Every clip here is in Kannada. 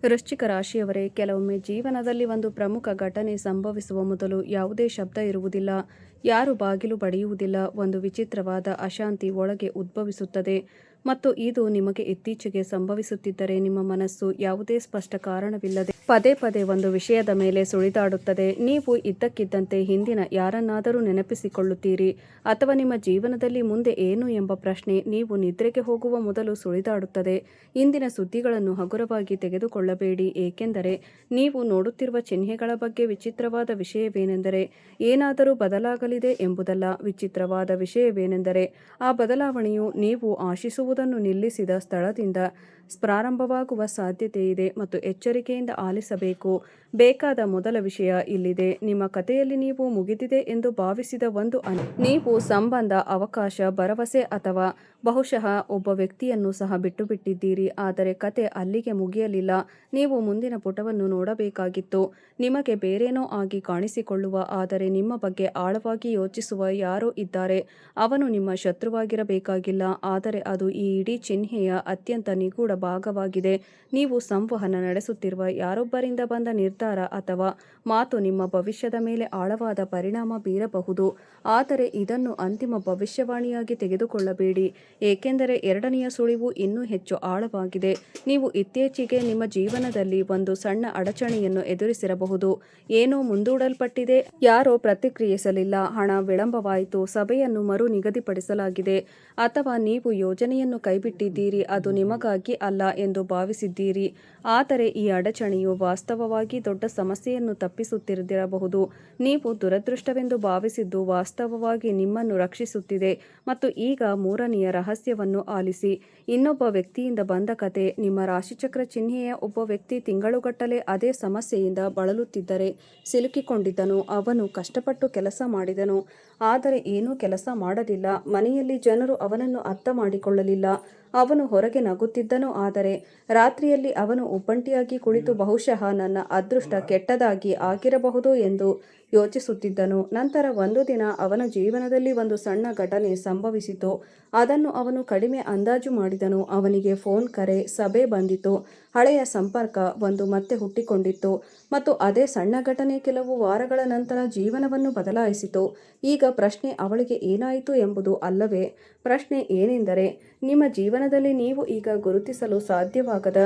ವೃಶ್ಚಿಕ ರಾಶಿಯವರೇ, ಕೆಲವೊಮ್ಮೆ ಜೀವನದಲ್ಲಿ ಒಂದು ಪ್ರಮುಖ ಘಟನೆ ಸಂಭವಿಸುವ ಮೊದಲು ಯಾವುದೇ ಶಬ್ದ ಇರುವುದಿಲ್ಲ, ಯಾರು ಬಾಗಿಲು ಬಡಿಯುವುದಿಲ್ಲ. ಒಂದು ವಿಚಿತ್ರವಾದ ಅಶಾಂತಿ ಒಳಗೆ ಉದ್ಭವಿಸುತ್ತದೆ ಮತ್ತು ಇದು ನಿಮಗೆ ಇತ್ತೀಚೆಗೆ ಸಂಭವಿಸುತ್ತಿದ್ದರೆ ನಿಮ್ಮ ಮನಸ್ಸು ಯಾವುದೇ ಸ್ಪಷ್ಟ ಕಾರಣವಿಲ್ಲದೆ ಪದೇ ಪದೇ ಒಂದು ವಿಷಯದ ಮೇಲೆ ಸುಳಿದಾಡುತ್ತದೆ. ನೀವು ಇದ್ದಕ್ಕಿದ್ದಂತೆ ಹಿಂದಿನ ಯಾರನ್ನಾದರೂ ನೆನಪಿಸಿಕೊಳ್ಳುತ್ತೀರಿ ಅಥವಾ ನಿಮ್ಮ ಜೀವನದಲ್ಲಿ ಮುಂದೆ ಏನು ಎಂಬ ಪ್ರಶ್ನೆ ನೀವು ನಿದ್ರೆಗೆ ಹೋಗುವ ಮೊದಲು ಸುಳಿದಾಡುತ್ತದೆ. ಇಂದಿನ ಸುದ್ದಿಗಳನ್ನು ಹಗುರವಾಗಿ ತೆಗೆದುಕೊಳ್ಳಬೇಡಿ, ಏಕೆಂದರೆ ನೀವು ನೋಡುತ್ತಿರುವ ಚಿಹ್ನೆಗಳ ಬಗ್ಗೆ ವಿಚಿತ್ರವಾದ ವಿಷಯವೇನೆಂದರೆ ಏನಾದರೂ ಬದಲಾಗಲಿದೆ ಎಂಬುದಲ್ಲ. ವಿಚಿತ್ರವಾದ ವಿಷಯವೇನೆಂದರೆ ಆ ಬದಲಾವಣೆಯು ನೀವು ಆಶಿಸುವುದನ್ನು ನಿಲ್ಲಿಸಿದ ಸ್ಥಳದಿಂದ ಪ್ರಾರಂಭವಾಗುವ ಸಾಧ್ಯತೆಯಿದೆ ಮತ್ತು ಎಚ್ಚರಿಕೆಯಿಂದ ಆಲಿಸಬೇಕು. ಬೇಕಾದ ಮೊದಲ ವಿಷಯ ಇಲ್ಲಿದೆ. ನಿಮ್ಮ ಕಥೆಯಲ್ಲಿ ನೀವು ಮುಗಿದಿದೆ ಎಂದು ಭಾವಿಸಿದ ಒಂದು ನೀವು ಸಂಬಂಧ, ಅವಕಾಶ, ಭರವಸೆ ಅಥವಾ ಬಹುಶಃ ಒಬ್ಬ ವ್ಯಕ್ತಿಯನ್ನು ಸಹ ಬಿಟ್ಟುಬಿಟ್ಟಿದ್ದೀರಿ. ಆದರೆ ಕತೆ ಅಲ್ಲಿಗೆ ಮುಗಿಯಲಿಲ್ಲ. ನೀವು ಮುಂದಿನ ಪುಟವನ್ನು ನೋಡಬೇಕಾಗಿತ್ತು. ನಿಮಗೆ ಬೇರೇನೋ ಆಗಿ ಕಾಣಿಸಿಕೊಳ್ಳುವ, ಆದರೆ ನಿಮ್ಮ ಬಗ್ಗೆ ಆಳವಾಗಿ ಯೋಚಿಸುವ ಯಾರೋ ಇದ್ದಾರೆ. ಅವನು ನಿಮ್ಮ ಶತ್ರುವಾಗಿರಬೇಕಾಗಿಲ್ಲ, ಆದರೆ ಅದು ಈ ಇಡೀ ಚಿಹ್ನೆಯ ಅತ್ಯಂತ ನಿಗೂಢ ಭಾಗವಾಗಿದೆ. ನೀವು ಸಂವಹನ ನಡೆಸುತ್ತಿರುವ ಯಾರೊಬ್ಬರಿಂದ ಬಂದ ನಿರ್ಧಾರ ಅಥವಾ ಮಾತು ನಿಮ್ಮ ಭವಿಷ್ಯದ ಮೇಲೆ ಆಳವಾದ ಪರಿಣಾಮ ಬೀರಬಹುದು. ಆದರೆ ಇದನ್ನು ಅಂತಿಮ ಭವಿಷ್ಯವಾಣಿಯಾಗಿ ತೆಗೆದುಕೊಳ್ಳಬೇಡಿ, ಏಕೆಂದರೆ ಎರಡನೆಯ ಸುಳಿವು ಇನ್ನೂ ಹೆಚ್ಚು ಆಳವಾಗಿದೆ. ನೀವು ಇತ್ತೀಚೆಗೆ ನಿಮ್ಮ ಜೀವನದಲ್ಲಿ ಒಂದು ಸಣ್ಣ ಅಡಚಣೆಯನ್ನು ಎದುರಿಸಿರಬಹುದು. ಏನೋ ಮುಂದೂಡಲ್ಪಟ್ಟಿದೆ, ಯಾರೋ ಪ್ರತಿಕ್ರಿಯಿಸಲಿಲ್ಲ, ಹಣ ವಿಳಂಬವಾಯಿತು, ಸಭೆಯನ್ನು ಮರು ನಿಗದಿಪಡಿಸಲಾಗಿದೆ, ಅಥವಾ ನೀವು ಯೋಜನೆಯನ್ನು ಕೈಬಿಟ್ಟಿದ್ದೀರಿ, ಅದು ನಿಮಗಾಗಿ ಅಲ್ಲ ಎಂದು ಭಾವಿಸಿದ್ದೀರಿ. ಆದರೆ ಈ ಅಡಚಣೆಯು ವಾಸ್ತವವಾಗಿ ದೊಡ್ಡ ಸಮಸ್ಯೆಯನ್ನು ತಪ್ಪಿಸುತ್ತಿರಬಹುದು. ನೀವು ದುರದೃಷ್ಟವೆಂದು ಭಾವಿಸಿದ್ದು ವಾಸ್ತವವಾಗಿ ನಿಮ್ಮನ್ನು ರಕ್ಷಿಸುತ್ತಿದೆ. ಮತ್ತು ಈಗ ಮೂರನೆಯ ರಹಸ್ಯವನ್ನು ಆಲಿಸಿ. ಇನ್ನೊಬ್ಬ ವ್ಯಕ್ತಿಯಿಂದ ಬಂದ ಕತೆ. ನಿಮ್ಮ ರಾಶಿಚಕ್ರ ಚಿಹ್ನೆಯ ಒಬ್ಬ ವ್ಯಕ್ತಿ ತಿಂಗಳುಗಟ್ಟಲೆ ಅದೇ ಸಮಸ್ಯೆಯಿಂದ ಬಳಲುತ್ತಿದ್ದರೆ ಸಿಲುಕಿಕೊಂಡಿದ್ದನು. ಅವನು ಕಷ್ಟಪಟ್ಟು ಕೆಲಸ ಮಾಡಿದನು, ಆದರೆ ಏನೂ ಕೆಲಸ ಮಾಡಲಿಲ್ಲ. ಮನೆಯಲ್ಲಿ ಜನರು ಅವನನ್ನು ಅರ್ಥ ಮಾಡಿಕೊಳ್ಳಲಿಲ್ಲ. ಅವನು ಹೊರಗೆ ನಗುತ್ತಿದ್ದನು, ಆದರೆ ರಾತ್ರಿಯಲ್ಲಿ ಅವನು ಒಬ್ಬಂಟಿಯಾಗಿ ಕುಳಿತು ಬಹುಶಃ ನನ್ನ ಅದೃಷ್ಟ ಕೆಟ್ಟದಾಗಿ ಆಗಿರಬಹುದು ಎಂದು ಯೋಚಿಸುತ್ತಿದ್ದನು. ನಂತರ ಒಂದು ದಿನ ಅವನ ಜೀವನದಲ್ಲಿ ಒಂದು ಸಣ್ಣ ಘಟನೆ ಸಂಭವಿಸಿತು. ಅದನ್ನು ಅವನು ಕಡಿಮೆ ಅಂದಾಜು ಮಾಡಿದನು. ಅವನಿಗೆ ಫೋನ್ ಕರೆ, ಸಭೆ ಬಂದಿತು, ಹಳೆಯ ಸಂಪರ್ಕ ಒಂದು ಮತ್ತೆ ಹುಟ್ಟಿಕೊಂಡಿತ್ತು. ಮತ್ತು ಅದೇ ಸಣ್ಣ ಘಟನೆ ಕೆಲವು ವಾರಗಳ ನಂತರ ಜೀವನವನ್ನು ಬದಲಾಯಿಸಿತು. ಈಗ ಪ್ರಶ್ನೆ ಅವಳಿಗೆ ಏನಾಯಿತು ಎಂಬುದು ಅಲ್ಲವೇ? ಪ್ರಶ್ನೆ ಏನೆಂದರೆ, ನಿಮ್ಮ ಜೀವನದಲ್ಲಿ ನೀವು ಈಗ ಗುರುತಿಸಲು ಸಾಧ್ಯವಾಗದ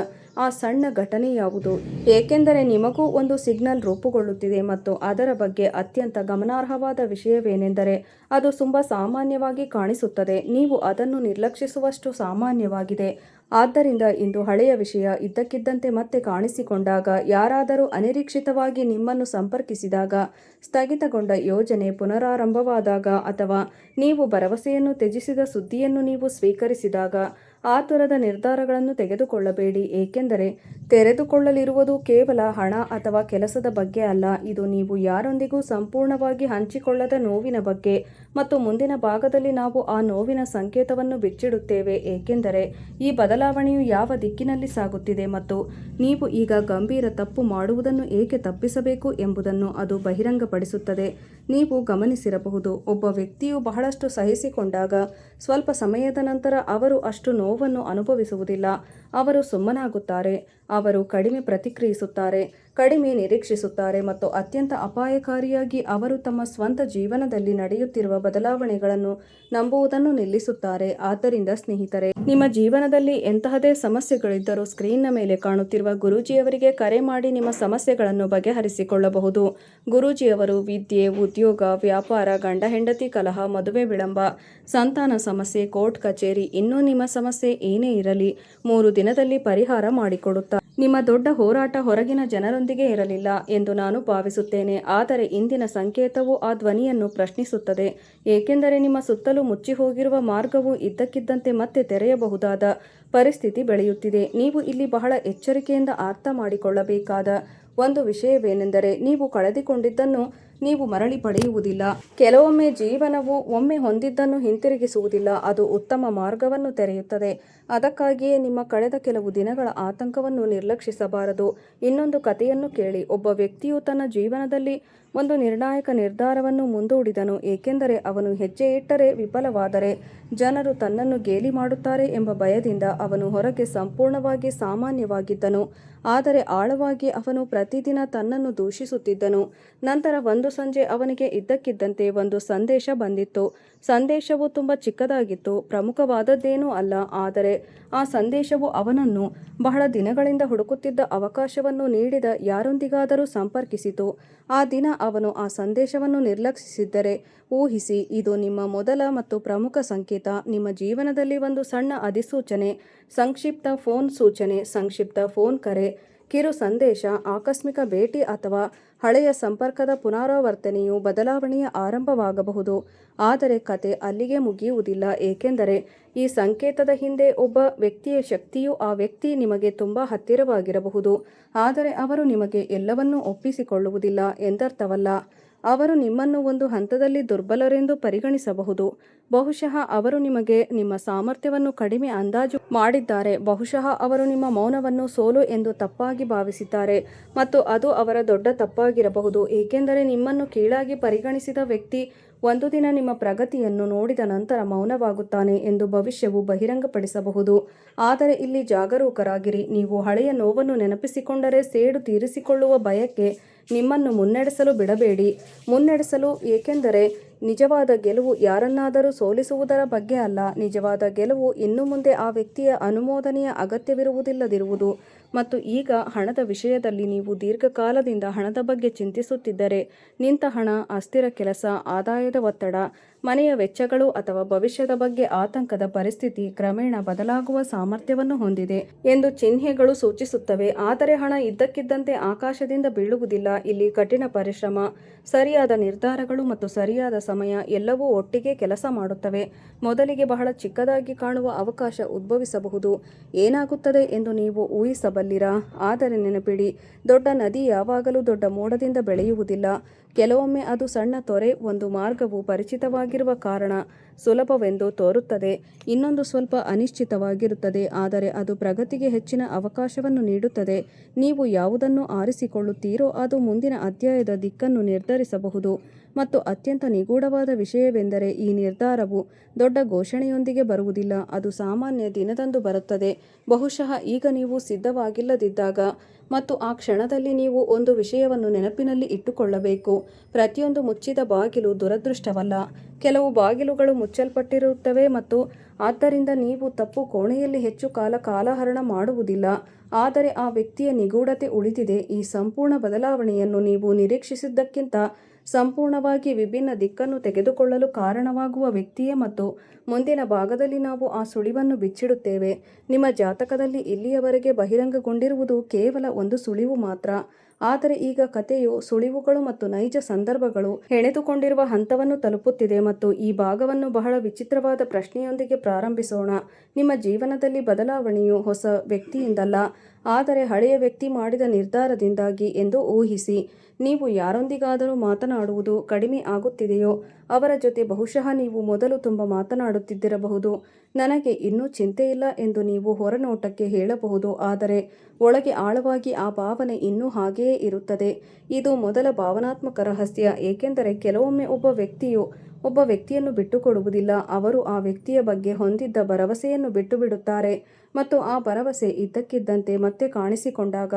ಆ ಸಣ್ಣ ಘಟನೆ ಯಾವುದು? ಏಕೆಂದರೆ ನಿಮಗೂ ಒಂದು ಸಿಗ್ನಲ್ ರೂಪುಗೊಳ್ಳುತ್ತಿದೆ ಮತ್ತು ಅದರ ಬಗ್ಗೆ ಅತ್ಯಂತ ಗಮನಾರ್ಹವಾದ ವಿಷಯವೇನೆಂದರೆ ಅದು ತುಂಬ ಸಾಮಾನ್ಯವಾಗಿ ಕಾಣಿಸುತ್ತದೆ. ನೀವು ಅದನ್ನು ನಿರ್ಲಕ್ಷಿಸುವಷ್ಟು ಸಾಮಾನ್ಯವಾಗಿದೆ. ಆದ್ದರಿಂದ ಇಂದು ಹಳೆಯ ವಿಷಯ ಇದ್ದಕ್ಕಿದ್ದಂತೆ ಮತ್ತೆ ಕಾಣಿಸಿಕೊಂಡಾಗ, ಯಾರಾದರೂ ಅನಿರೀಕ್ಷಿತವಾಗಿ ನಿಮ್ಮನ್ನು ಸಂಪರ್ಕಿಸಿದಾಗ, ಸ್ಥಗಿತಗೊಂಡ ಯೋಜನೆ ಪುನರಾರಂಭವಾದಾಗ, ಅಥವಾ ನೀವು ಭರವಸೆಯನ್ನು ತ್ಯಜಿಸಿದ ಸುದ್ದಿಯನ್ನು ನೀವು ಸ್ವೀಕರಿಸಿದಾಗ, ಆತುರದ ನಿರ್ಧಾರಗಳನ್ನು ತೆಗೆದುಕೊಳ್ಳಬೇಡಿ, ಏಕೆಂದರೆ ತೆರೆದುಕೊಳ್ಳಲಿರುವುದು ಕೇವಲ ಹಣ ಅಥವಾ ಕೆಲಸದ ಬಗ್ಗೆ ಅಲ್ಲ. ಇದು ನೀವು ಯಾರೊಂದಿಗೂ ಸಂಪೂರ್ಣವಾಗಿ ಹಂಚಿಕೊಳ್ಳದ ನೋವಿನ ಬಗ್ಗೆ. ಮತ್ತು ಮುಂದಿನ ಭಾಗದಲ್ಲಿ ನಾವು ಆ ನೋವಿನ ಸಂಕೇತವನ್ನು ಬಿಚ್ಚಿಡುತ್ತೇವೆ, ಏಕೆಂದರೆ ಈ ಬದಲಾವಣೆಯು ಯಾವ ದಿಕ್ಕಿನಲ್ಲಿ ಸಾಗುತ್ತಿದೆ ಮತ್ತು ನೀವು ಈಗ ಗಂಭೀರ ತಪ್ಪು ಮಾಡುವುದನ್ನು ಏಕೆ ತಪ್ಪಿಸಬೇಕು ಎಂಬುದನ್ನು ಅದು ಬಹಿರಂಗಪಡಿಸುತ್ತದೆ. ನೀವು ಗಮನಿಸಿರಬಹುದು, ಒಬ್ಬ ವ್ಯಕ್ತಿಯು ಬಹಳಷ್ಟು ಸಹಿಸಿಕೊಂಡಾಗ ಸ್ವಲ್ಪ ಸಮಯದ ನಂತರ ಅವರು ಅಷ್ಟು ನೋವನ್ನು ಅನುಭವಿಸುವುದಿಲ್ಲ. ಅವರು ಸುಮ್ಮನಾಗುತ್ತಾರೆ, ಅವರು ಕಡಿಮೆ ಪ್ರತಿಕ್ರಿಯಿಸುತ್ತಾರೆ, ಕಡಿಮೆ ನಿರೀಕ್ಷಿಸುತ್ತಾರೆ ಮತ್ತು ಅತ್ಯಂತ ಅಪಾಯಕಾರಿಯಾಗಿ ಅವರು ತಮ್ಮ ಸ್ವಂತ ಜೀವನದಲ್ಲಿ ನಡೆಯುತ್ತಿರುವ ಬದಲಾವಣೆಗಳನ್ನು ನಂಬುವುದನ್ನು ನಿಲ್ಲಿಸುತ್ತಾರೆ. ಆದ್ದರಿಂದ ಸ್ನೇಹಿತರೆ, ನಿಮ್ಮ ಜೀವನದಲ್ಲಿ ಎಂತಹದೇ ಸಮಸ್ಯೆಗಳಿದ್ದರೂ ಸ್ಕ್ರೀನ್ನ ಮೇಲೆ ಕಾಣುತ್ತಿರುವ ಗುರೂಜಿಯವರಿಗೆ ಕರೆ ಮಾಡಿ ನಿಮ್ಮ ಸಮಸ್ಯೆಗಳನ್ನು ಬಗೆಹರಿಸಿಕೊಳ್ಳಬಹುದು. ಗುರೂಜಿಯವರು ವಿದ್ಯೆ, ಉದ್ಯೋಗ, ವ್ಯಾಪಾರ, ಗಂಡ ಹೆಂಡತಿ ಕಲಹ, ಮದುವೆ ವಿಳಂಬ, ಸಂತಾನ ಸಮಸ್ಯೆ, ಕೋರ್ಟ್ ಕಚೇರಿ, ಇನ್ನೂ ನಿಮ್ಮ ಸಮಸ್ಯೆ ಏನೇ ಇರಲಿ 3 ದಿನದಲ್ಲಿ ಪರಿಹಾರ ಮಾಡಿಕೊಡುತ್ತಾರೆ. ನಿಮ್ಮ ದೊಡ್ಡ ಹೋರಾಟ ಹೊರಗಿನ ಜನರೊಂದಿಗೆ ಇರಲಿಲ್ಲ ಎಂದು ನಾನು ಭಾವಿಸುತ್ತೇನೆ, ಆದರೆ ಇಂದಿನ ಸಂಕೇತವು ಆ ಧ್ವನಿಯನ್ನು ಪ್ರಶ್ನಿಸುತ್ತದೆ, ಏಕೆಂದರೆ ನಿಮ್ಮ ಸುತ್ತಲೂ ಮುಚ್ಚಿಹೋಗಿರುವ ಮಾರ್ಗವು ಇದ್ದಕ್ಕಿದ್ದಂತೆ ಮತ್ತೆ ತೆರೆಯಬಹುದಾದ ಪರಿಸ್ಥಿತಿ ಬೆಳೆಯುತ್ತಿದೆ. ನೀವು ಇಲ್ಲಿ ಬಹಳ ಎಚ್ಚರಿಕೆಯಿಂದ ಅರ್ಥ ಮಾಡಿಕೊಳ್ಳಬೇಕಾದ ಒಂದು ವಿಷಯವೇನೆಂದರೆ, ನೀವು ಕಳೆದುಕೊಂಡಿದ್ದನ್ನು ನೀವು ಮರಳಿ ಪಡೆಯುವುದಿಲ್ಲ. ಕೆಲವೊಮ್ಮೆ ಜೀವನವು ಒಮ್ಮೆ ಹೊಂದಿದ್ದನ್ನು ಹಿಂತಿರುಗಿಸುವುದಿಲ್ಲ, ಅದು ಉತ್ತಮ ಮಾರ್ಗವನ್ನು ತೆರೆಯುತ್ತದೆ. ಅದಕ್ಕಾಗಿಯೇ ನಿಮ್ಮ ಕಳೆದ ಕೆಲವು ದಿನಗಳ ಆತಂಕವನ್ನು ನಿರ್ಲಕ್ಷಿಸಬಾರದು. ಇನ್ನೊಂದು ಕಥೆಯನ್ನು ಕೇಳಿ. ಒಬ್ಬ ವ್ಯಕ್ತಿಯು ತನ್ನ ಜೀವನದಲ್ಲಿ ಒಂದು ನಿರ್ಣಾಯಕ ನಿರ್ಧಾರವನ್ನು ಮುಂದೂಡಿದನು, ಏಕೆಂದರೆ ಅವನು ಹೆಜ್ಜೆ ಇಟ್ಟರೆ ವಿಫಲವಾದರೆ ಜನರು ತನ್ನನ್ನು ಗೇಲಿ ಮಾಡುತ್ತಾರೆ ಎಂಬ ಭಯದಿಂದ ಅವನು ಹೊರಗೆ ಸಂಪೂರ್ಣವಾಗಿ ಸಾಮಾನ್ಯವಾಗಿದ್ದನು, ಆದರೆ ಆಳವಾಗಿ ಅವನು ಪ್ರತಿದಿನ ತನ್ನನ್ನು ದೂಷಿಸುತ್ತಿದ್ದನು. ನಂತರ ಒಂದು ಸಂಜೆ ಅವನಿಗೆ ಇದ್ದಕ್ಕಿದ್ದಂತೆ ಒಂದು ಸಂದೇಶ ಬಂದಿತ್ತು. ಸಂದೇಶವು ತುಂಬ ಚಿಕ್ಕದಾಗಿತ್ತು, ಪ್ರಮುಖವಾದದ್ದೇನೂ ಅಲ್ಲ, ಆದರೆ ಆ ಸಂದೇಶವು ಅವನನ್ನು ಬಹಳ ದಿನಗಳಿಂದ ಹುಡುಕುತ್ತಿದ್ದ ಅವಕಾಶವನ್ನು ನೀಡಿದ ಯಾರೊಂದಿಗಾದರೂ ಸಂಪರ್ಕಿಸಿತು. ಆ ದಿನ ಅವನು ಆ ಸಂದೇಶವನ್ನು ನಿರ್ಲಕ್ಷಿಸಿದ್ದರೆ ಊಹಿಸಿ, ಇದು ನಿಮ್ಮ ಮೊದಲ ಮತ್ತು ಪ್ರಮುಖ ಸಂಕೇತ. ನಿಮ್ಮ ಜೀವನದಲ್ಲಿ ಒಂದು ಸಣ್ಣ ಅಧಿಸೂಚನೆ, ಸಂಕ್ಷಿಪ್ತ ಫೋನ್ ಸೂಚನೆ, ಸಂಕ್ಷಿಪ್ತ ಫೋನ್ ಕರೆ, ಕಿರು ಸಂದೇಶ, ಆಕಸ್ಮಿಕ ಭೇಟಿ ಅಥವಾ ಹಳೆಯ ಸಂಪರ್ಕದ ಪುನರಾವರ್ತನೆಯು ಬದಲಾವಣೆಯ ಆರಂಭವಾಗಬಹುದು. ಆದರೆ ಕತೆ ಅಲ್ಲಿಗೆ ಮುಗಿಯುವುದಿಲ್ಲ, ಏಕೆಂದರೆ ಈ ಸಂಕೇತದ ಹಿಂದೆ ಒಬ್ಬ ವ್ಯಕ್ತಿಯ ಶಕ್ತಿಯು ಆ ವ್ಯಕ್ತಿ ನಿಮಗೆ ತುಂಬ ಹತ್ತಿರವಾಗಿರಬಹುದು, ಆದರೆ ಅವರು ನಿಮಗೆ ಎಲ್ಲವನ್ನೂ ಒಪ್ಪಿಸಿಕೊಳ್ಳುವುದಿಲ್ಲ ಎಂದರ್ಥವಲ್ಲ. ಅವರು ನಿಮ್ಮನ್ನು ಒಂದು ಹಂತದಲ್ಲಿ ದುರ್ಬಲರೆಂದು ಪರಿಗಣಿಸಬಹುದು. ಬಹುಶಃ ಅವರು ನಿಮಗೆ ನಿಮ್ಮ ಸಾಮರ್ಥ್ಯವನ್ನು ಕಡಿಮೆ ಅಂದಾಜು ಮಾಡಿದ್ದಾರೆ. ಬಹುಶಃ ಅವರು ನಿಮ್ಮ ಮೌನವನ್ನು ಸೋಲು ಎಂದು ತಪ್ಪಾಗಿ ಭಾವಿಸಿದ್ದಾರೆ, ಮತ್ತು ಅದು ಅವರ ದೊಡ್ಡ ತಪ್ಪಾಗಿರಬಹುದು, ಏಕೆಂದರೆ ನಿಮ್ಮನ್ನು ಕೀಳಾಗಿ ಪರಿಗಣಿಸಿದ ವ್ಯಕ್ತಿ ಒಂದು ದಿನ ನಿಮ್ಮ ಪ್ರಗತಿಯನ್ನು ನೋಡಿದ ನಂತರ ಮೌನವಾಗುತ್ತಾನೆ ಎಂದು ಭವಿಷ್ಯವು ಬಹಿರಂಗಪಡಿಸಬಹುದು. ಆದರೆ ಇಲ್ಲಿ ಜಾಗರೂಕರಾಗಿರಿ. ನೀವು ಹಳೆಯ ನೋವನ್ನು ನೆನಪಿಸಿಕೊಂಡರೆ ಸೇಡು ತೀರಿಸಿಕೊಳ್ಳುವ ಭಯಕ್ಕೆ ನಿಮ್ಮನ್ನು ಮುನ್ನಡೆಸಲು ಬಿಡಬೇಡಿ. ಮುನ್ನಡೆಸಲು, ಏಕೆಂದರೆ ನಿಜವಾದ ಗೆಲುವು ಯಾರನ್ನಾದರೂ ಸೋಲಿಸುವುದರ ಬಗ್ಗೆ ಅಲ್ಲ. ನಿಜವಾದ ಗೆಲುವು ಇನ್ನು ಮುಂದೆ ಆ ವ್ಯಕ್ತಿಯ ಅನುಮೋದನೆಯ ಅಗತ್ಯವಿರುವುದಿಲ್ಲದಿರುವುದು. ಮತ್ತು ಈಗ ಹಣದ ವಿಷಯದಲ್ಲಿ ನೀವು ದೀರ್ಘಕಾಲದಿಂದ ಹಣದ ಬಗ್ಗೆ ಚಿಂತಿಸುತ್ತಿದ್ದರೆ, ನಿಂತ ಹಣ, ಅಸ್ಥಿರ ಕೆಲಸ, ಆದಾಯದ ಒತ್ತಡ, ಮನೆಯ ವೆಚ್ಚಗಳು ಅಥವಾ ಭವಿಷ್ಯದ ಬಗ್ಗೆ ಆತಂಕದ ಪರಿಸ್ಥಿತಿ ಕ್ರಮೇಣ ಬದಲಾಗುವ ಸಾಮರ್ಥ್ಯವನ್ನು ಹೊಂದಿದೆ ಎಂದು ಚಿಹ್ನೆಗಳು ಸೂಚಿಸುತ್ತವೆ. ಆದರೆ ಹಣ ಇದ್ದಕ್ಕಿದ್ದಂತೆ ಆಕಾಶದಿಂದ ಬೀಳುವುದಿಲ್ಲ. ಇಲ್ಲಿ ಕಠಿಣ ಪರಿಶ್ರಮ, ಸರಿಯಾದ ನಿರ್ಧಾರಗಳು ಮತ್ತು ಸರಿಯಾದ ಸಮಯ ಎಲ್ಲವೂ ಒಟ್ಟಿಗೆ ಕೆಲಸ ಮಾಡುತ್ತವೆ. ಮೊದಲಿಗೆ ಬಹಳ ಚಿಕ್ಕದಾಗಿ ಕಾಣುವ ಅವಕಾಶ ಉದ್ಭವಿಸಬಹುದು. ಏನಾಗುತ್ತದೆ ಎಂದು ನೀವು ಊಹಿಸಬಲ್ಲಿರಾ? ಆದರೆ ನೆನಪಿಡಿ, ದೊಡ್ಡ ನದಿ ಯಾವಾಗಲೂ ದೊಡ್ಡ ಮೋಡದಿಂದ ಬೆಳೆಯುವುದಿಲ್ಲ. ಕೆಲವೊಮ್ಮೆ ಅದು ಸಣ್ಣ ತೊರೆ. ಒಂದು ಮಾರ್ಗವು ಪರಿಚಿತವಾಗಿರುವ ಕಾರಣ ಸುಲಭವೆಂದು ತೋರುತ್ತದೆ, ಇನ್ನೊಂದು ಸ್ವಲ್ಪ ಅನಿಶ್ಚಿತವಾಗಿರುತ್ತದೆ, ಆದರೆ ಅದು ಪ್ರಗತಿಗೆ ಹೆಚ್ಚಿನ ಅವಕಾಶವನ್ನು ನೀಡುತ್ತದೆ. ನೀವು ಯಾವುದನ್ನು ಆರಿಸಿಕೊಳ್ಳುತ್ತೀರೋ ಅದು ಮುಂದಿನ ಅಧ್ಯಾಯದ ದಿಕ್ಕನ್ನು ನಿರ್ಧರಿಸಬಹುದು. ಮತ್ತು ಅತ್ಯಂತ ನಿಗೂಢವಾದ ವಿಷಯವೆಂದರೆ, ಈ ನಿರ್ಧಾರವು ದೊಡ್ಡ ಘೋಷಣೆಯೊಂದಿಗೆ ಬರುವುದಿಲ್ಲ, ಅದು ಸಾಮಾನ್ಯ ದಿನದಂದು ಬರುತ್ತದೆ, ಬಹುಶಃ ಈಗ ನೀವು ಸಿದ್ಧವಾಗಿಲ್ಲದಿದ್ದಾಗ. ಮತ್ತು ಆ ಕ್ಷಣದಲ್ಲಿ ನೀವು ಒಂದು ವಿಷಯವನ್ನು ನೆನಪಿನಲ್ಲಿ ಇಟ್ಟುಕೊಳ್ಳಬೇಕು: ಪ್ರತಿಯೊಂದು ಮುಚ್ಚಿದ ಬಾಗಿಲು ದುರದೃಷ್ಟವಲ್ಲ. ಕೆಲವು ಬಾಗಿಲುಗಳು ಮುಚ್ಚಲ್ಪಟ್ಟಿರುತ್ತವೆ ಮತ್ತು ಆದ್ದರಿಂದ ನೀವು ತಪ್ಪು ಕೋಣೆಯಲ್ಲಿ ಹೆಚ್ಚು ಕಾಲ ಕಾಲಹರಣ ಮಾಡುವುದಿಲ್ಲ. ಆದರೆ ಆ ವ್ಯಕ್ತಿಯ ನಿಗೂಢತೆ ಉಳಿದಿದೆ. ಈ ಸಂಪೂರ್ಣ ಬದಲಾವಣೆಯನ್ನು ನೀವು ನಿರೀಕ್ಷಿಸಿದ್ದಕ್ಕಿಂತ ಸಂಪೂರ್ಣವಾಗಿ ವಿಭಿನ್ನ ದಿಕ್ಕನ್ನು ತೆಗೆದುಕೊಳ್ಳಲು ಕಾರಣವಾಗುವ ವ್ಯಕ್ತಿಯೇ. ಮತ್ತು ಮುಂದಿನ ಭಾಗದಲ್ಲಿ ನಾವು ಆ ಸುಳಿವನ್ನು ಬಿಚ್ಚಿಡುತ್ತೇವೆ. ನಿಮ್ಮ ಜಾತಕದಲ್ಲಿ ಇಲ್ಲಿಯವರೆಗೆ ಬಹಿರಂಗಗೊಂಡಿರುವುದು ಕೇವಲ ಒಂದು ಸುಳಿವು ಮಾತ್ರ, ಆದರೆ ಈಗ ಕಥೆಯು ಸುಳಿವುಗಳು ಮತ್ತು ನೈಜ ಸಂದರ್ಭಗಳು ಹೆಣೆದುಕೊಂಡಿರುವ ಹಂತವನ್ನು ತಲುಪುತ್ತಿದೆ. ಮತ್ತು ಈ ಭಾಗವನ್ನು ಬಹಳ ವಿಚಿತ್ರವಾದ ಪ್ರಶ್ನೆಯೊಂದಿಗೆ ಪ್ರಾರಂಭಿಸೋಣ: ನಿಮ್ಮ ಜೀವನದಲ್ಲಿ ಬದಲಾವಣೆಯು ಹೊಸ ವ್ಯಕ್ತಿಯಿಂದಲ್ಲ, ಆದರೆ ಹಳೆಯ ವ್ಯಕ್ತಿ ಮಾಡಿದ ನಿರ್ಧಾರದಿಂದಾಗಿ ಎಂದು ಊಹಿಸಿ. ನೀವು ಯಾರೊಂದಿಗಾದರೂ ಮಾತನಾಡುವುದು ಕಡಿಮೆ ಆಗುತ್ತಿದೆಯೋ ಅವರ ಜೊತೆ ಬಹುಶಃ ನೀವು ಮೊದಲು ತುಂಬ ಮಾತನಾಡುತ್ತಿದ್ದಿರಬಹುದು. ನನಗೆ ಇನ್ನೂ ಚಿಂತೆಯಿಲ್ಲ ಎಂದು ನೀವು ಹೊರನೋಟಕ್ಕೆ ಹೇಳಬಹುದು, ಆದರೆ ಒಳಗೆ ಆಳವಾಗಿ ಆ ಭಾವನೆ ಇನ್ನೂ ಹಾಗೆಯೇ ಇರುತ್ತದೆ. ಇದು ಮೊದಲ ಭಾವನಾತ್ಮಕ ರಹಸ್ಯ, ಏಕೆಂದರೆ ಕೆಲವೊಮ್ಮೆ ಒಬ್ಬ ವ್ಯಕ್ತಿಯನ್ನು ಬಿಟ್ಟುಕೊಡುವುದಿಲ್ಲ. ಅವರು ಆ ವ್ಯಕ್ತಿಯ ಬಗ್ಗೆ ಹೊಂದಿದ್ದ ಭರವಸೆಯನ್ನು ಬಿಟ್ಟುಬಿಡುತ್ತಾರೆ, ಮತ್ತು ಆ ಭರವಸೆ ಇದ್ದಕ್ಕಿದ್ದಂತೆ ಮತ್ತೆ ಕಾಣಿಸಿಕೊಂಡಾಗ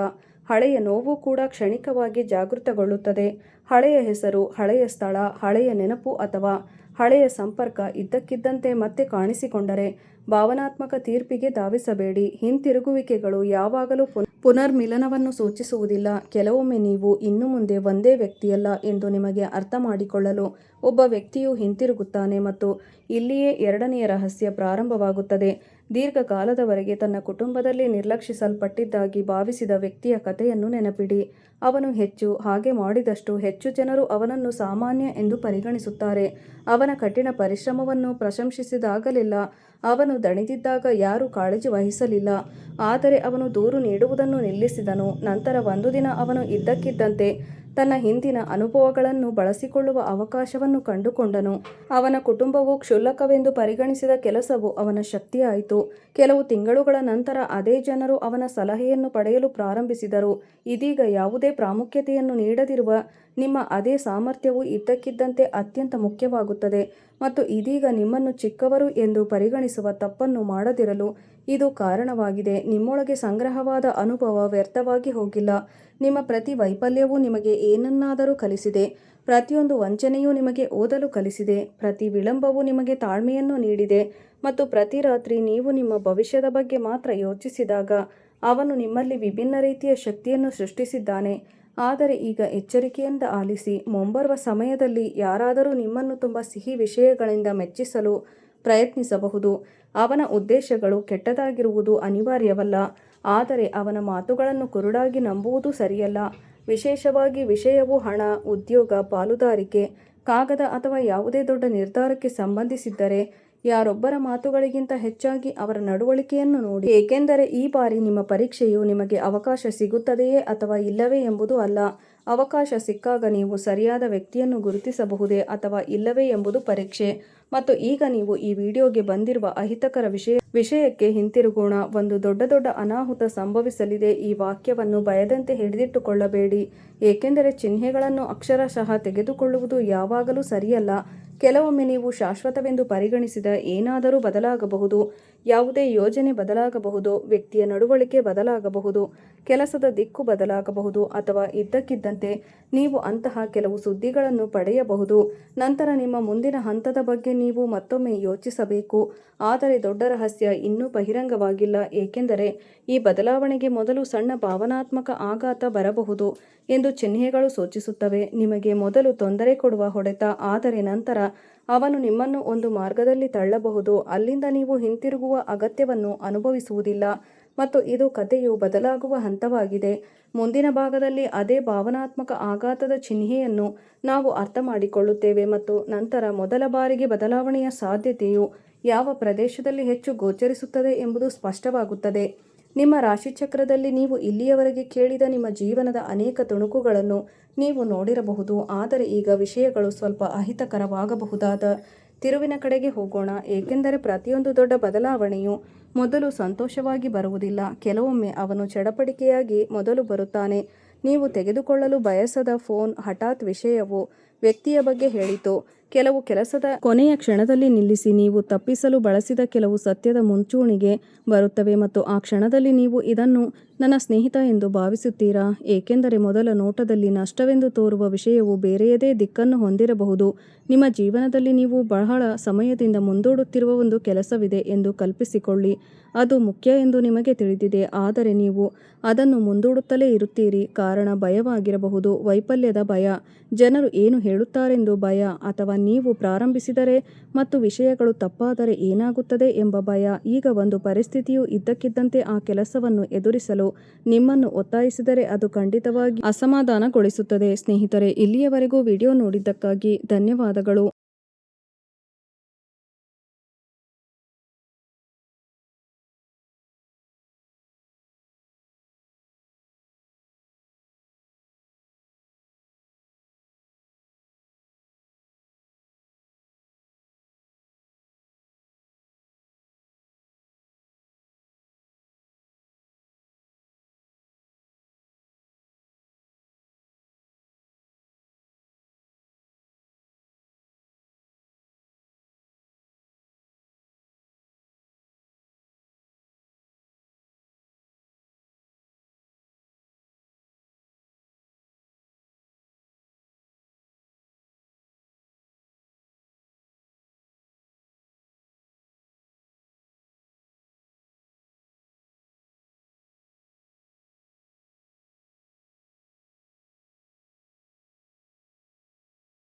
ಹಳೆಯ ನೋವು ಕೂಡ ಕ್ಷಣಿಕವಾಗಿ ಜಾಗೃತಗೊಳ್ಳುತ್ತದೆ. ಹಳೆಯ ಹೆಸರು, ಹಳೆಯ ಸ್ಥಳ, ಹಳೆಯ ನೆನಪು ಅಥವಾ ಹಳೆಯ ಸಂಪರ್ಕ ಇದ್ದಕ್ಕಿದ್ದಂತೆ ಮತ್ತೆ ಕಾಣಿಸಿಕೊಂಡರೆ ಭಾವನಾತ್ಮಕ ತೀರ್ಪಿಗೆ ಧಾವಿಸಬೇಡಿ. ಹಿಂತಿರುಗುವಿಕೆಗಳು ಯಾವಾಗಲೂ ಪುನರ್ಮಿಲನವನ್ನು ಸೂಚಿಸುವುದಿಲ್ಲ. ಕೆಲವೊಮ್ಮೆ ನೀವು ಇನ್ನು ಮುಂದೆ ಒಂದೇ ವ್ಯಕ್ತಿಯಲ್ಲ ಎಂದು ನಿಮಗೆ ಅರ್ಥ ಮಾಡಿಕೊಳ್ಳಲು ಒಬ್ಬ ವ್ಯಕ್ತಿಯು ಹಿಂತಿರುಗುತ್ತಾನೆ, ಮತ್ತು ಇಲ್ಲಿಯೇ ಎರಡನೆಯ ರಹಸ್ಯ ಪ್ರಾರಂಭವಾಗುತ್ತದೆ. ದೀರ್ಘಕಾಲದವರೆಗೆ ತನ್ನ ಕುಟುಂಬದಲ್ಲಿ ನಿರ್ಲಕ್ಷಿಸಲ್ಪಟ್ಟಿದ್ದಾಗಿ ಭಾವಿಸಿದ ವ್ಯಕ್ತಿಯ ಕಥೆಯನ್ನು ನೆನಪಿಡಿ. ಅವನು ಹಾಗೆ ಮಾಡಿದಷ್ಟು ಹೆಚ್ಚು ಜನರು ಅವನನ್ನು ಸಾಮಾನ್ಯ ಎಂದು ಪರಿಗಣಿಸುತ್ತಾರೆ. ಅವನ ಕಠಿಣ ಪರಿಶ್ರಮವನ್ನು ಪ್ರಶಂಸಿಸಿದಾಗಲೆಲ್ಲ ಅವನು ದಣಿದಿದ್ದಾಗ ಯಾರೂ ಕಾಳಜಿ ವಹಿಸಲಿಲ್ಲ, ಆದರೆ ಅವನು ದೂರು ನೀಡುವುದನ್ನು ನಿಲ್ಲಿಸಿದನು. ನಂತರ ಒಂದು ದಿನ ಅವನು ಇದ್ದಕ್ಕಿದ್ದಂತೆ ತನ್ನ ಹಿಂದಿನ ಅನುಭವಗಳನ್ನು ಬಳಸಿಕೊಳ್ಳುವ ಅವಕಾಶವನ್ನು ಕಂಡುಕೊಂಡನು. ಅವನ ಕುಟುಂಬವು ಕ್ಷುಲ್ಲಕವೆಂದು ಪರಿಗಣಿಸಿದ ಕೆಲಸವು ಅವನ ಶಕ್ತಿಯಾಯಿತು. ಕೆಲವು ತಿಂಗಳುಗಳ ನಂತರ ಅದೇ ಜನರು ಅವನ ಸಲಹೆಯನ್ನು ಪಡೆಯಲು ಪ್ರಾರಂಭಿಸಿದರು. ಇದೀಗ ಯಾವುದೇ ಪ್ರಾಮುಖ್ಯತೆಯನ್ನು ನೀಡದಿರುವ ನಿಮ್ಮ ಅದೇ ಸಾಮರ್ಥ್ಯವು ಇದ್ದಕ್ಕಿದ್ದಂತೆ ಅತ್ಯಂತ ಮುಖ್ಯವಾಗುತ್ತದೆ ಮತ್ತು ಇದೀಗ ನಿಮ್ಮನ್ನು ಚಿಕ್ಕವರು ಎಂದು ಪರಿಗಣಿಸುವ ತಪ್ಪನ್ನು ಮಾಡದಿರಲು ಇದು ಕಾರಣವಾಗಿದೆ. ನಿಮ್ಮೊಳಗೆ ಸಂಗ್ರಹವಾದ ಅನುಭವ ವ್ಯರ್ಥವಾಗಿ ಹೋಗಿಲ್ಲ. ನಿಮ್ಮ ಪ್ರತಿ ವೈಫಲ್ಯವೂ ನಿಮಗೆ ಏನನ್ನಾದರೂ ಕಲಿಸಿದೆ. ಪ್ರತಿಯೊಂದು ವಂಚನೆಯೂ ನಿಮಗೆ ಓದಲು ಕಲಿಸಿದೆ. ಪ್ರತಿ ವಿಳಂಬವೂ ನಿಮಗೆ ತಾಳ್ಮೆಯನ್ನು ನೀಡಿದೆ ಮತ್ತು ಪ್ರತಿ ರಾತ್ರಿ ನೀವು ನಿಮ್ಮ ಭವಿಷ್ಯದ ಬಗ್ಗೆ ಮಾತ್ರ ಯೋಚಿಸಿದಾಗ ಅವನು ನಿಮ್ಮಲ್ಲಿ ವಿಭಿನ್ನ ರೀತಿಯ ಶಕ್ತಿಯನ್ನು ಸೃಷ್ಟಿಸಿದ್ದಾನೆ. ಆದರೆ ಈಗ ಎಚ್ಚರಿಕೆಯಿಂದ ಆಲಿಸಿ. ಮುಂಬರುವ ಸಮಯದಲ್ಲಿ ಯಾರಾದರೂ ನಿಮ್ಮನ್ನು ತುಂಬ ಸಿಹಿ ವಿಷಯಗಳಿಂದ ಮೆಚ್ಚಿಸಲು ಪ್ರಯತ್ನಿಸಬಹುದು. ಅವನ ಉದ್ದೇಶಗಳು ಕೆಟ್ಟದಾಗಿರುವುದು ಅನಿವಾರ್ಯವಲ್ಲ, ಆದರೆ ಅವನ ಮಾತುಗಳನ್ನು ಕುರುಡಾಗಿ ನಂಬುವುದು ಸರಿಯಲ್ಲ. ವಿಶೇಷವಾಗಿ ವಿಷಯವು ಹಣ, ಉದ್ಯೋಗ, ಪಾಲುದಾರಿಕೆ, ಕಾಗದ ಅಥವಾ ಯಾವುದೇ ದೊಡ್ಡ ನಿರ್ಧಾರಕ್ಕೆ ಸಂಬಂಧಿಸಿದ್ದರೆ ಯಾರೊಬ್ಬರ ಮಾತುಗಳಿಗಿಂತ ಹೆಚ್ಚಾಗಿ ಅವರ ನಡವಳಿಕೆಯನ್ನು ನೋಡಿ. ಏಕೆಂದರೆ ಈ ಬಾರಿ ನಿಮ್ಮ ಪರೀಕ್ಷೆಯು ನಿಮಗೆ ಅವಕಾಶ ಸಿಗುತ್ತದೆಯೇ ಅಥವಾ ಇಲ್ಲವೇ ಎಂಬುದು ಅಲ್ಲ. ಅವಕಾಶ ಸಿಕ್ಕಾಗ ನೀವು ಸರಿಯಾದ ವ್ಯಕ್ತಿಯನ್ನು ಗುರುತಿಸಬಹುದೇ ಅಥವಾ ಇಲ್ಲವೇ ಎಂಬುದು ಪರೀಕ್ಷೆ. ಮತ್ತು ಈಗ ನೀವು ಈ ವಿಡಿಯೋಗೆ ಬಂದಿರುವ ಅಹಿತಕರ ವಿಷಯಕ್ಕೆ ಹಿಂತಿರುಗೋಣ. ಒಂದು ದೊಡ್ಡ ಅನಾಹುತ ಸಂಭವಿಸಲಿದೆ. ಈ ವಾಕ್ಯವನ್ನು ಭಯದಂತೆ ಹಿಡಿದಿಟ್ಟುಕೊಳ್ಳಬೇಡಿ, ಏಕೆಂದರೆ ಚಿಹ್ನೆಗಳನ್ನು ಅಕ್ಷರಶಃ ತೆಗೆದುಕೊಳ್ಳುವುದು ಯಾವಾಗಲೂ ಸರಿಯಲ್ಲ. ಕೆಲವೊಮ್ಮೆ ನೀವು ಶಾಶ್ವತವೆಂದು ಪರಿಗಣಿಸಿದ ಏನಾದರೂ ಬದಲಾಗಬಹುದು. ಯಾವುದೇ ಯೋಜನೆ ಬದಲಾಗಬಹುದು, ವ್ಯಕ್ತಿಯ ನಡವಳಿಕೆ ಬದಲಾಗಬಹುದು, ಕೆಲಸದ ದಿಕ್ಕು ಬದಲಾಗಬಹುದು ಅಥವಾ ಇದ್ದಕ್ಕಿದ್ದಂತೆ ನೀವು ಅಂತಹ ಕೆಲವು ಸುದ್ದಿಗಳನ್ನು ಪಡೆಯಬಹುದು. ನಂತರ ನಿಮ್ಮ ಮುಂದಿನ ಹಂತದ ಬಗ್ಗೆ ನೀವು ಮತ್ತೊಮ್ಮೆ ಯೋಚಿಸಬೇಕು. ಆದರೆ ದೊಡ್ಡ ರಹಸ್ಯ ಇನ್ನೂ ಬಹಿರಂಗವಾಗಿಲ್ಲ, ಏಕೆಂದರೆ ಈ ಬದಲಾವಣೆಗೆ ಮೊದಲು ಸಣ್ಣ ಭಾವನಾತ್ಮಕ ಆಘಾತ ಬರಬಹುದು ಎಂದು ಚಿಹ್ನೆಗಳು ಸೂಚಿಸುತ್ತವೆ. ನಿಮಗೆ ಮೊದಲು ತೊಂದರೆ ಕೊಡುವ ಹೊಡೆತ, ಆದರೆ ನಂತರ ಅವನು ನಿಮ್ಮನ್ನು ಒಂದು ಮಾರ್ಗದಲ್ಲಿ ತಳ್ಳಬಹುದು. ಅಲ್ಲಿಂದ ನೀವು ಹಿಂತಿರುಗುವ ಅಗತ್ಯವನ್ನು ಅನುಭವಿಸುವುದಿಲ್ಲ ಮತ್ತು ಇದು ಕಥೆಯು ಬದಲಾಗುವ ಹಂತವಾಗಿದೆ. ಮುಂದಿನ ಭಾಗದಲ್ಲಿ ಅದೇ ಭಾವನಾತ್ಮಕ ಆಘಾತದ ಚಿಹ್ನೆಯನ್ನು ನಾವು ಅರ್ಥಮಾಡಿಕೊಳ್ಳುತ್ತೇವೆ ಮತ್ತು ನಂತರ ಮೊದಲ ಬಾರಿಗೆ ಬದಲಾವಣೆಯ ಸಾಧ್ಯತೆಯು ಯಾವ ಪ್ರದೇಶದಲ್ಲಿ ಹೆಚ್ಚು ಗೋಚರಿಸುತ್ತದೆ ಎಂಬುದು ಸ್ಪಷ್ಟವಾಗುತ್ತದೆ. ನಿಮ್ಮ ರಾಶಿಚಕ್ರದಲ್ಲಿ ನೀವು ಇಲ್ಲಿಯವರೆಗೆ ಕೇಳಿದ ನಿಮ್ಮ ಜೀವನದ ಅನೇಕ ತುಣುಕುಗಳನ್ನು ನೀವು ನೋಡಿರಬಹುದು, ಆದರೆ ಈಗ ವಿಷಯಗಳು ಸ್ವಲ್ಪ ಅಹಿತಕರವಾಗಬಹುದಾದ ತಿರುವಿನ ಕಡೆಗೆ ಹೋಗೋಣ. ಏಕೆಂದರೆ ಪ್ರತಿಯೊಂದು ದೊಡ್ಡ ಬದಲಾವಣೆಯು ಮೊದಲು ಸಂತೋಷವಾಗಿ ಬರುವುದಿಲ್ಲ. ಕೆಲವೊಮ್ಮೆ ಅವನು ಚಡಪಡಿಕೆಯಾಗಿ ಮೊದಲು ಬರುತ್ತಾನೆ. ನೀವು ತೆಗೆದುಕೊಳ್ಳಲು ಬಯಸದ ಫೋನ್ ಹಠಾತ್ ವಿಷಯವು ವ್ಯಕ್ತಿಯ ಬಗ್ಗೆ ಹೇಳಿತು. ಕೆಲವು ಕೆಲಸದ ಕೊನೆಯ ಕ್ಷಣದಲ್ಲಿ ನಿಲ್ಲಿಸಿ ನೀವು ತಪ್ಪಿಸಲು ಬಳಸಿದ ಕೆಲವು ಸತ್ಯದ ಮುಂಚೂಣಿಗೆ ಬರುತ್ತವೆ ಮತ್ತು ಆ ಕ್ಷಣದಲ್ಲಿ ನೀವು ಇದನ್ನು ನನ್ನ ಸ್ನೇಹಿತ ಎಂದು ಭಾವಿಸುತ್ತೀರಾ, ಏಕೆಂದರೆ ಮೊದಲ ನೋಟದಲ್ಲಿ ನಷ್ಟವೆಂದು ತೋರುವ ವಿಷಯವು ಬೇರೆಯದೇ ದಿಕ್ಕನ್ನು ಹೊಂದಿರಬಹುದು. ನಿಮ್ಮ ಜೀವನದಲ್ಲಿ ನೀವು ಬಹಳ ಸಮಯದಿಂದ ಮುಂದೂಡುತ್ತಿರುವ ಒಂದು ಕೆಲಸವಿದೆ ಎಂದು ಕಲ್ಪಿಸಿಕೊಳ್ಳಿ. ಅದು ಮುಖ್ಯ ಎಂದು ನಿಮಗೆ ತಿಳಿದಿದೆ, ಆದರೆ ನೀವು ಅದನ್ನು ಮುಂದೂಡುತ್ತಲೇ ಇರುತ್ತೀರಿ. ಕಾರಣ ಭಯವಾಗಿರಬಹುದು, ವೈಫಲ್ಯದ ಭಯ, ಜನರು ಏನು ಹೇಳುತ್ತಾರೆಂದು ಭಯ, ಅಥವಾ ನೀವು ಪ್ರಾರಂಭಿಸಿದರೆ ಮತ್ತು ವಿಷಯಗಳು ತಪ್ಪಾದರೆ ಏನಾಗುತ್ತದೆ ಎಂಬ ಭಯ. ಈಗ ಒಂದು ಪರಿಸ್ಥಿತಿಯು ಇದ್ದಕ್ಕಿದ್ದಂತೆ ಆ ಕೆಲಸವನ್ನು ಎದುರಿಸಲು ನಿಮ್ಮನ್ನು ಒತ್ತಾಯಿಸಿದರೆ ಅದು ಖಂಡಿತವಾಗಿ ಅಸಮಾಧಾನಗೊಳಿಸುತ್ತದೆ. ಸ್ನೇಹಿತರೆ, ಇಲ್ಲಿಯವರೆಗೂ ವಿಡಿಯೋ ನೋಡಿದ್ದಕ್ಕಾಗಿ ಧನ್ಯವಾದಗಳು.